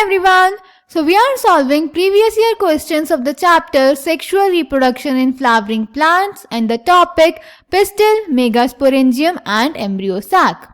everyone. So we are solving previous year questions of the chapter Sexual Reproduction in Flowering Plants and the topic Pistil, Megasporangium and Embryo Sac.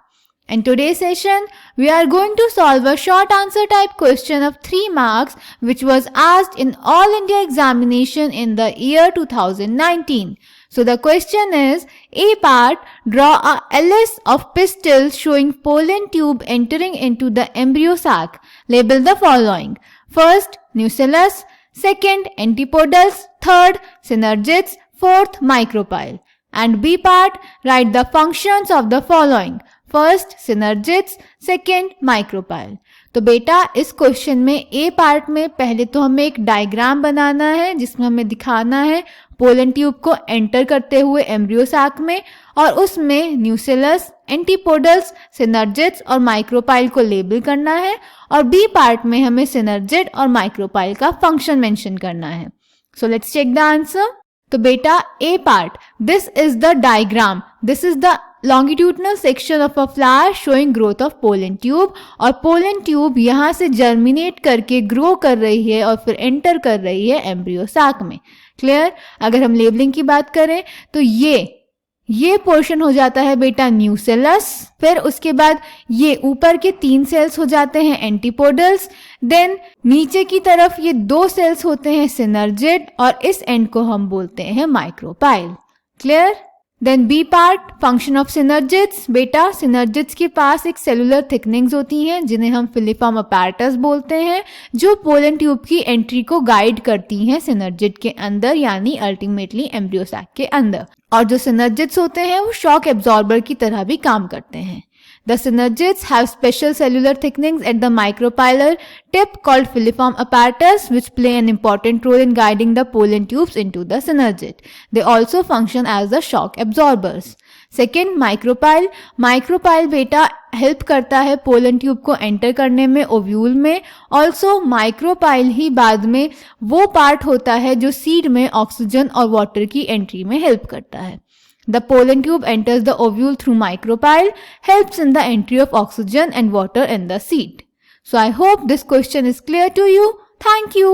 In today's session, we are going to solve a short answer type question of 3 marks which was asked in All India examination in the year 2019. So the question is, A part, draw a LS of pistils showing pollen tube entering into the embryo sac. Label the following. First, nucellus. Second, antipodals. Third, synergids. Fourth, micropyle. And B part, write the functions of the following. First synergids, second micropyle. तो बेटा इस question में ए part में पहले तो हमें एक diagram बनाना है जिसमें हमें दिखाना है पोलन ट्यूब को एंटर करते हुए एम्ब्रियो साक में और उसमें न्यूसेलस, एंटीपोडल्स, सिनर्जिड्स और माइक्रोपाइल को लेबल करना है और बी पार्ट में हमें सिनर्जिड और माइक्रोपाइल का फंक्शन मेंशन करना है. So let's check the answer. तो बेटा A part, this is the diagram, this is the longitudinal section of a flower showing growth of pollen tube और pollen tube यहाँ से germinate करके grow कर रही है और फिर enter कर रही है embryo sac में. क्लियर? अगर हम लेबलिंग की बात करें तो ये पोर्शन हो जाता है बेटा न्यूसेलस, फिर उसके बाद ये ऊपर के 3 सेल्स हो जाते हैं एंटीपोडल्स, देन नीचे की तरफ ये 2 सेल्स होते हैं सिनर्जिड और इस एंड को हम बोलते हैं micropyle. Clear? Then B part, function of synergids. बेटा सिनर्जिड्स के पास एक सेलुलर थिकनिंग्स होती हैं जिन्हें हम फिलीफॉर्म अपैरेटस बोलते हैं जो पोलन ट्यूब की एंट्री को गाइड करती हैं सिनर्जिड के अंदर यानी अल्टीमेटली एम्ब्रियो सैक के अंदर. और जो सिनर्जिड्स होते हैं वो शॉक एब्जॉर्बर की तरह भी काम करते हैं. The synergids have special cellular thickenings at the micropylar tip called filiform apparatus which play an important role in guiding the pollen tubes into the synergid. They also function as the shock absorbers. Second, micropyle. Micropyle बेटा help करता है pollen tube को enter करने में ovule में. Also micropyle ही बाद में वो पार्ट होता है जो सीड में ऑक्सीजन और वाटर की एंट्री में हेल्प करता है. The pollen tube enters the ovule through micropyle, helps in the entry of oxygen and water in the seed. So I hope this question is clear to you. Thank you.